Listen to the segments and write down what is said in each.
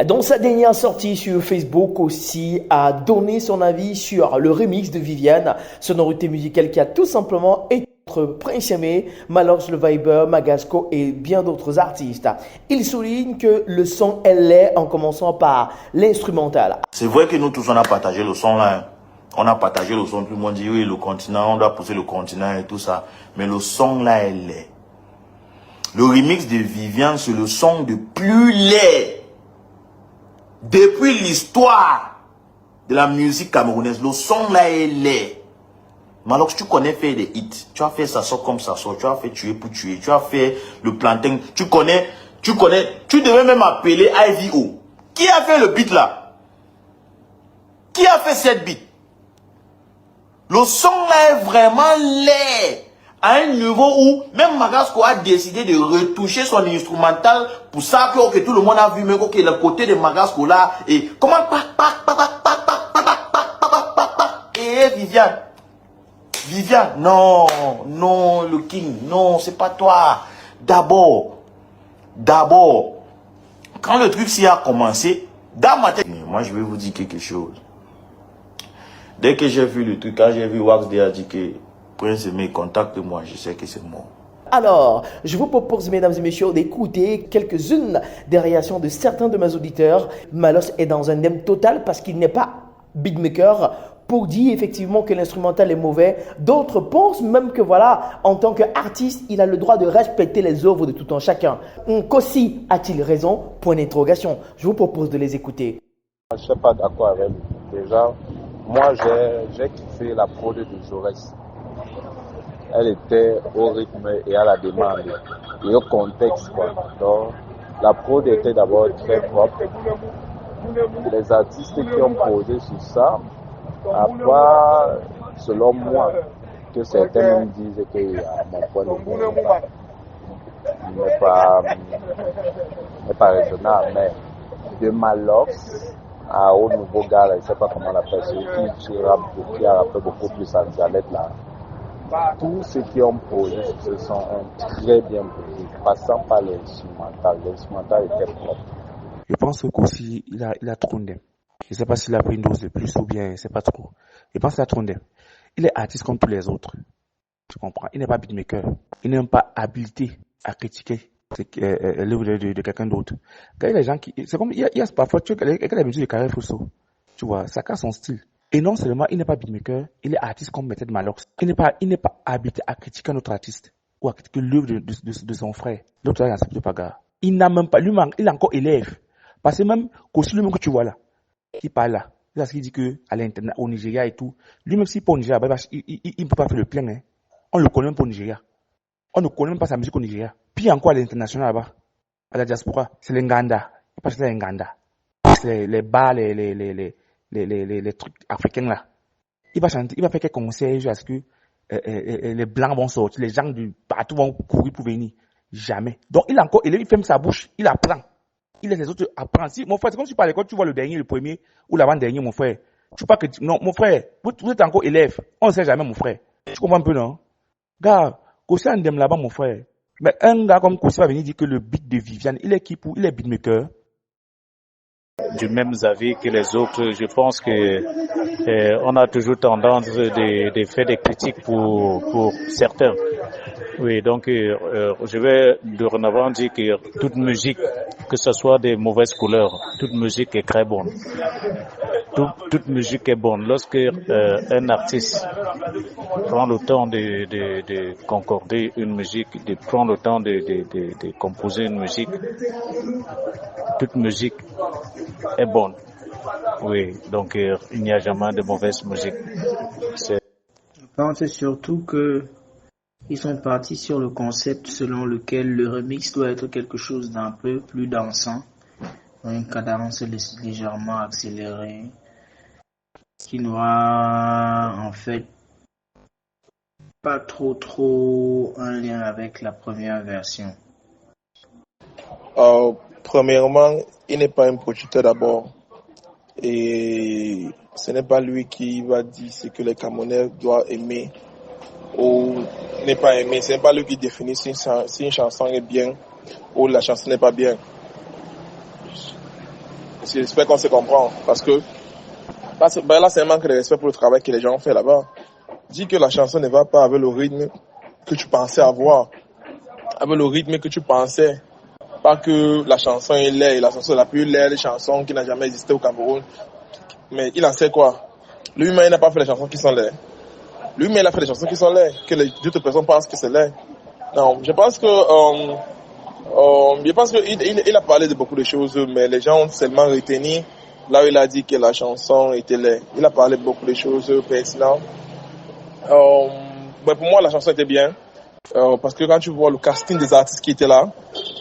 Dans sa dernière sortie sur Facebook aussi, a donné son avis sur le remix de Viviane, sonorité musicale qui a tout simplement été entre Prince Aimé, Malox le Viber, Magasco et bien d'autres artistes. Il souligne que le son est laid en commençant par l'instrumental. C'est vrai que nous tous on a partagé le son là. Hein. On a partagé le son, tout le monde dit oui le continent, on doit pousser le continent et tout ça. Mais le son là est laid. Le remix de Viviane c'est le son de plus laid. Depuis l'histoire de la musique camerounaise, le son là est laid. Malox, tu connais faire des hits. Tu as fait ça sort comme ça sort. Tu as fait tuer pour tuer. Tu as fait le plantain. Tu connais. Tu devais même appeler IVO. Qui a fait le beat là? Qui a fait cette beat? Le son là est vraiment laid. À un niveau où même Magasco a décidé de retoucher son instrumental pour ça que tout le monde a vu, mais que le côté de Magasco là et comment et Viviane, non, le king, non, c'est pas toi. D'abord, quand le truc s'y a commencé, dans ma tête, moi je vais vous dire quelque chose. Dès que j'ai vu le truc, quand j'ai vu Wax a dit que Prince Aimé contacte-moi, je sais que c'est moi. Alors, je vous propose, mesdames et messieurs, d'écouter quelques-unes des réactions de certains de mes auditeurs. Malox est dans un thème total parce qu'il n'est pas beatmaker pour dire effectivement que l'instrumental est mauvais. D'autres pensent même que voilà, en tant qu'artiste, il a le droit de respecter les œuvres de tout un chacun. Kossi a-t-il raison? Point d'interrogation. Je vous propose de les écouter. Je ne suis pas d'accord avec lui. Déjà, moi j'ai kiffé la prod de Jaurès. Elle était au rythme et à la demande et au contexte quoi. Donc la prod était d'abord très propre. Les artistes qui ont posé sur ça, à part, selon moi, que certains me disent que mon point de vue n'est pas raisonnable, mais de Malox à Au Nouveau Gars, je ne sais pas comment on appelle celui qui a rappelé beaucoup plus en dialecte là. Tous ceux qui ont posé ce son ont très bien posé, passant par l'instrumental. L'instrumental était propre. Je pense que Kossi, il a trop d'aime. Je ne sais pas s'il a pris une dose de plus ou bien, c'est pas trop. Je pense qu'il a trop d'aime. Il est artiste comme tous les autres. Tu comprends? Il n'est pas beatmaker. Il n'est même pas habilité à critiquer l'œuvre de quelqu'un d'autre. Quand il y a des gens qui, c'est comme, il y a parfois, tu vois, avec la musique de Carré Fosso, tu vois, ça casse son style. Et non seulement il n'est pas beatmaker, il est artiste comme Method Malox. Il n'est pas habilité à critiquer un autre artiste ou à critiquer l'œuvre de son frère. L'autre là, il n'accepte pas gars. Il n'a même pas, lui-même, il est encore élève. Parce que même, Kossi lui-même que tu vois là, qui parle là, c'est ce qu'il dit que à l'internet, au Nigeria et tout, lui-même s'il pour au Nigeria, il ne peut pas faire le plein, hein. On le connaît même pas au Nigeria. On ne connaît même pas sa musique au Nigeria. Puis encore à l'international là-bas, à la diaspora, c'est l'Nganda. Il passe là l'Nganda. C'est les bars, les trucs africains là. Il va chanter, il va faire quelques concerts jusqu'à ce que les blancs vont sortir, les gens du partout vont courir pour venir. Jamais. Donc il a encore, il ferme sa bouche, il apprend. Il laisse les autres apprendre. Si, mon frère, c'est comme si tu parles à l'école, tu vois le dernier, le premier, ou l'avant-dernier, mon frère. Tu parles que, non, mon frère, vous êtes encore élève. On ne sait jamais, mon frère. Tu comprends un peu, non? Gars, Kossi Andem là-bas, mon frère. Mais un gars comme Kossi va venir dire que le beat de Viviane, il est qui pour, il est beatmaker. Du même avis que les autres, je pense que on a toujours tendance de faire des critiques pour certains. Oui, donc je vais dorénavant dire que toute musique, que ce soit des mauvaises couleurs, toute musique est très bonne. Toute musique est bonne. Lorsque un artiste prend le temps de concorder une musique, de prendre le temps de composer une musique, toute musique est bonne. Oui, donc il n'y a jamais de mauvaise musique. Je pense surtout que ils sont partis sur le concept selon lequel le remix doit être quelque chose d'un peu plus dansant, une cadence légèrement accélérée, qui n'aura en fait pas trop un lien avec la première version. Premièrement, il n'est pas un producteur d'abord. Et ce n'est pas lui qui va dire ce que les Camerounais doivent aimer ou ne pas aimer. Ce n'est pas lui qui définit si une chanson est bien ou la chanson n'est pas bien. J'espère qu'on se comprend. Parce que là, c'est un manque de respect pour le travail que les gens ont fait là-bas. Dis que la chanson ne va pas avec le rythme que tu pensais avoir. Avec le rythme que tu pensais. Pas que la chanson est laide, la chanson la plus laide des chansons qui n'a jamais existé au Cameroun. Mais il en sait quoi? Lui-même, il n'a pas fait les chansons qui sont laides. Lui-même, il a fait des chansons qui sont laides, que les autres personnes pensent que c'est laid. Non, je pense que il a parlé de beaucoup de choses, mais les gens ont seulement retenu là où il a dit que la chanson était laide. Il a parlé de beaucoup de choses pertinentes. Mais pour moi, la chanson était bien. Parce que quand tu vois le casting des artistes qui étaient là,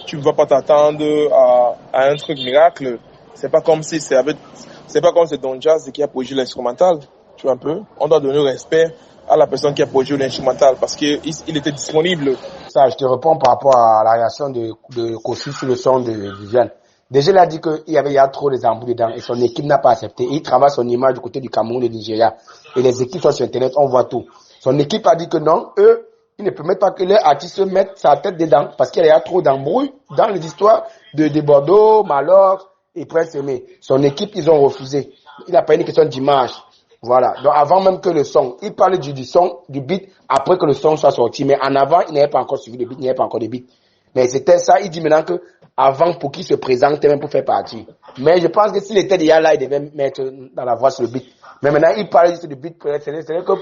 tu ne vas pas t'attendre à un truc miracle. C'est pas comme si c'est pas comme c'est Don Jazz qui a produit l'instrumental. Tu vois un peu? On doit donner respect à la personne qui a produit l'instrumental parce qu'il était disponible. Ça, je te réponds par rapport à la réaction de Kossi sur le son de Viviane. Déjà, il a dit qu'il y a trop des embrouilles dedans et son équipe n'a pas accepté. Il travaille son image du côté du Cameroun et du Nigeria. Et les équipes sont sur Internet, on voit tout. Son équipe a dit que non, eux, ils ne permettent pas que les artistes mettent sa tête dedans parce qu'il y a trop d'embrouilles dans les histoires de Bordeaux, Malor et Prince Aimé. Son équipe, ils ont refusé. Il n'a pas une question d'image. Voilà. Donc avant même que le son, il parlait du son, du beat, après que le son soit sorti. Mais en avant, il n'avait pas encore suivi le beat, il n'y avait pas encore de beat. Mais c'était ça, il dit maintenant que avant pour qu'il se présente, même pour faire partie. Mais je pense que s'il était déjà là, il devait mettre dans la voix sur le beat. Mais maintenant, il parle juste du beat, c'est que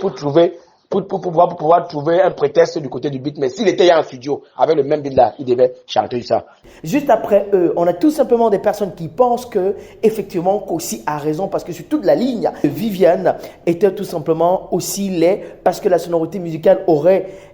pour pouvoir trouver un prétexte du côté du beat. Mais s'il était en studio avec le même beat là, il devait chanter ça. Juste après eux, on a tout simplement des personnes qui pensent que effectivement Kossi a raison parce que sur toute la ligne, Viviane était tout simplement aussi laid parce que la sonorité musicale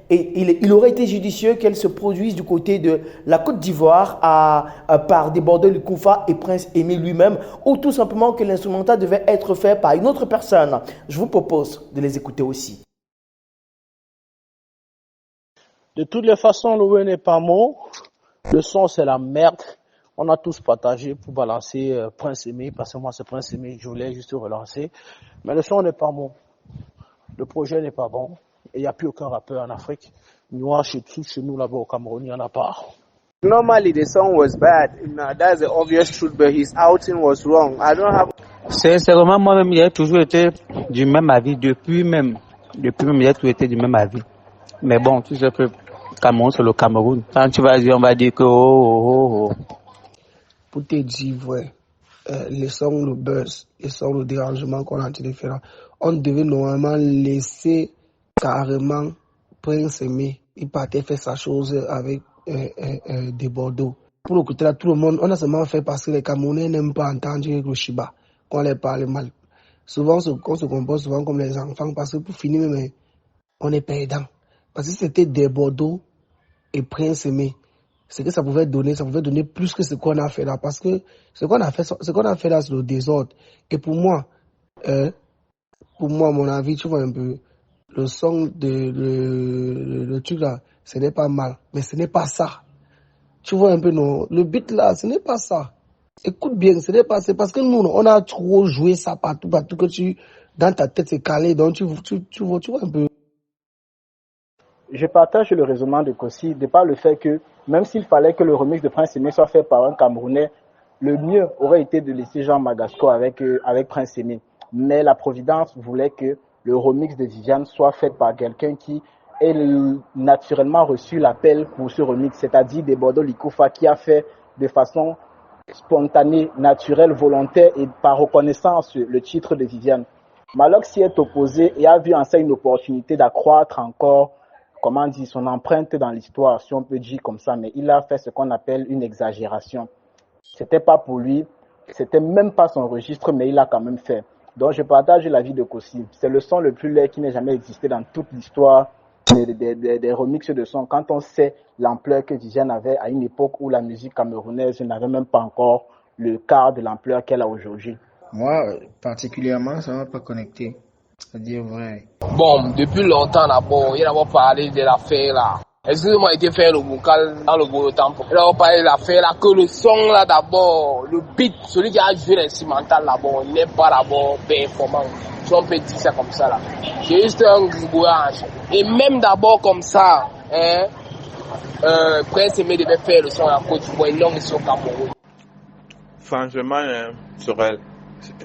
il aurait été judicieux qu'elle se produise du côté de la Côte d'Ivoire par des Bordeaux le Koufa et Prince Aimé lui-même, ou tout simplement que l'instrumental devait être fait par une autre personne. Je vous propose de les écouter aussi. De toutes les façons, le web n'est pas mot. Le son, c'est la merde. On a tous partagé pour balancer Prince Aimé, parce que moi, c'est Prince Aimé, je voulais juste relancer. Mais le son n'est pas bon. Le projet n'est pas bon. Et il n'y a plus aucun rappeur en Afrique. Nous, chez nous, là-bas au Cameroun, il n'y en a pas. Normally, the song was bad. That's the obvious truth, but his outing was wrong. I don't have... Sincèrement, moi-même, il a toujours été du même avis. Depuis même, il a toujours été du même avis. Mais bon, tu sais que Cameroun, c'est le Cameroun. Quand tu vas dire, on va dire que Pour te dire, ouais, le son, le buzz, le dérangement qu'on a en train de faire, on devait normalement laisser carrément Prince Aimé. Il partait faire sa chose avec des Bordeaux. Pour le côté là, tout le monde, on a seulement fait parce que les Camerounais n'aiment pas entendre le Shiba, qu'on les parle mal. Souvent, on se comporte souvent comme les enfants parce que pour finir, mais on est perdant. Parce que c'était des Bordeaux et Prince Aimé. Ce que ça pouvait donner plus que ce qu'on a fait là. Parce que ce qu'on a fait là, c'est le désordre. Et pour moi, à mon avis, tu vois un peu, le son le truc là, ce n'est pas mal. Mais ce n'est pas ça. Tu vois un peu, non, le beat là, ce n'est pas ça. Écoute bien, ce n'est pas, c'est parce que nous, on a trop joué ça partout que dans ta tête, c'est calé. Donc tu vois un peu. Je partage le raisonnement de Kossi, de par le fait que même s'il fallait que le remix de Prince Aimé soit fait par un Camerounais, le mieux aurait été de laisser Jean Magasco avec Prince Aimé. Mais la Providence voulait que le remix de Viviane soit fait par quelqu'un qui ait naturellement reçu l'appel pour ce remix, c'est-à-dire des Bordeaux Likoufa qui a fait de façon spontanée, naturelle, volontaire et par reconnaissance le titre de Viviane. Malok s'y est opposé et a vu en ça une opportunité d'accroître encore son empreinte dans l'histoire, si on peut dire comme ça, mais il a fait ce qu'on appelle une exagération. C'était pas pour lui, c'était même pas son registre, mais il l'a quand même fait. Donc je partage l'avis de Kossi. C'est le son le plus laid qui n'ait jamais existé dans toute l'histoire des remixes de son. Quand on sait l'ampleur que Viviane avait à une époque où la musique camerounaise n'avait même pas encore le quart de l'ampleur qu'elle a aujourd'hui. Moi, particulièrement, ça ne m'a pas connecté. C'est-à-dire vrai. Bon, depuis longtemps d'abord, il a parlé de l'affaire là. Excusez-moi, il était fait le vocal dans le Bodo Temple. Il a parlé de l'affaire là, que le son là d'abord, le beat, celui qui a joué l'instrumental d'abord, n'est pas d'abord performant. Si on peut dire ça comme ça là. C'est juste un gribouillage. Et même d'abord comme ça, Prince Aimé devait faire le son à Côte d'Ivoire et non le son Cameroun. Franchement, Sorel,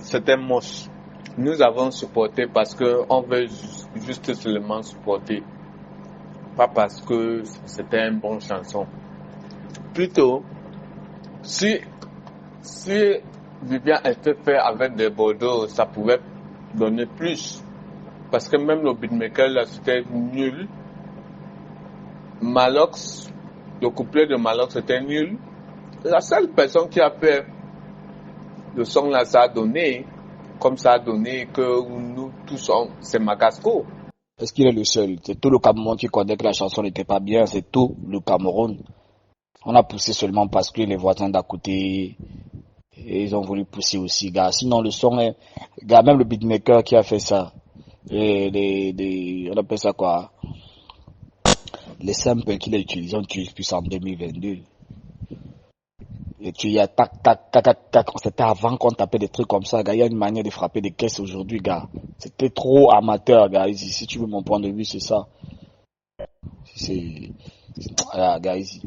c'était moche. Nous avons supporté parce qu'on veut juste seulement supporter. Pas parce que c'était une bonne chanson. Plutôt, si Vivian était fait avec des Bordeaux, ça pouvait donner plus. Parce que même le beatmaker, là, c'était nul. Malox, le couplet de Malox, c'était nul. La seule personne qui a fait le son là, ça a donné, comme ça a donné que nous tous, c'est Magasco. Est-ce qu'il est le seul? C'est tout le Cameroun qui connaît que la chanson n'était pas bien, c'est tout le Cameroun. On a poussé seulement parce que les voisins d'à côté, ils ont voulu pousser aussi, gars. Sinon, le son est, gars, même le beatmaker qui a fait ça, on appelle ça quoi? Les samples qu'il a utilisés, on utilise plus en 2022. Et tu y as tac, tac, tac, tac, tac. C'était avant qu'on tapait des trucs comme ça, gars. Il y a une manière de frapper des caisses aujourd'hui, gars. C'était trop amateur, gars. Ici, si tu veux mon point de vue, c'est ça. Voilà, gars, ici.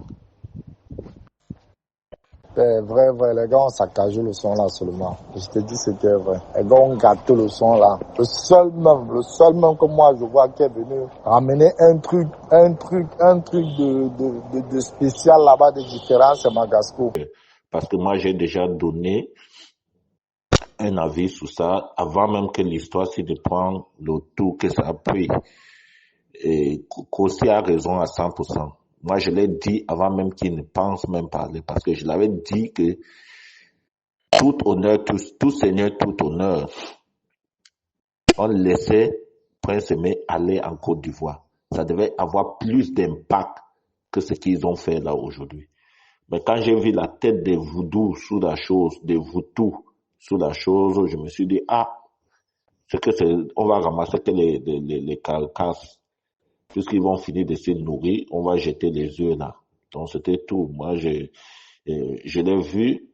C'est vrai, les gars ont saccagé le son là seulement. Je te dis c'était vrai. Les gars ont gâté le son là. Le seul même que moi je vois qui est venu ramener un truc de spécial là-bas, de différent, c'est Magasco. Parce que moi j'ai déjà donné un avis sur ça avant même que l'histoire s'y prend le tour que ça a pris. Et Kossi a raison à 100%. Moi, je l'ai dit avant même qu'il ne pense même parler, parce que je l'avais dit que tout honneur, tout seigneur, tout honneur, on laissait Prince Aimé aller en Côte d'Ivoire. Ça devait avoir plus d'impact que ce qu'ils ont fait là aujourd'hui. Mais quand j'ai vu la tête des voodoo sous la chose, des voutous sous la chose, je me suis dit, on va ramasser que les carcasses. Puisqu'ils vont finir de se nourrir, on va jeter les œufs là. Donc c'était tout. Moi, je l'ai vu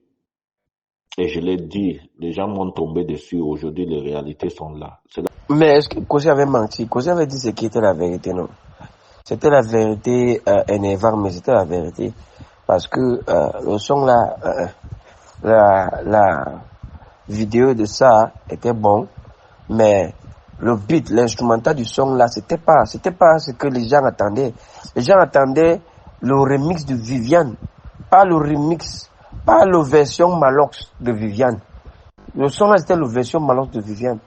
et je l'ai dit. Les gens m'ont tombé dessus. Aujourd'hui, les réalités sont là. Mais est-ce que Kossi avait menti? Kossi avait dit ce qui était la vérité, non? C'était la vérité énervante, mais c'était la vérité. Parce que le son là, la vidéo de ça était bon, mais le beat, l'instrumental du son là, c'était pas ce que les gens attendaient. Les gens attendaient le remix de Viviane, pas la version Malox de Viviane. Le son là, c'était la version Malox de Viviane.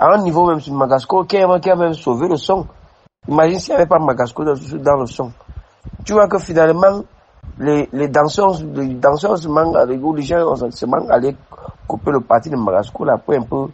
À un niveau même sur Magasco, qui a même sauvé le son. Imagine s'il n'y avait pas Magasco dans le son. Tu vois que finalement, les danseurs se manquent, les gens se manquent, allaient couper le parti de Magasco là pour un peu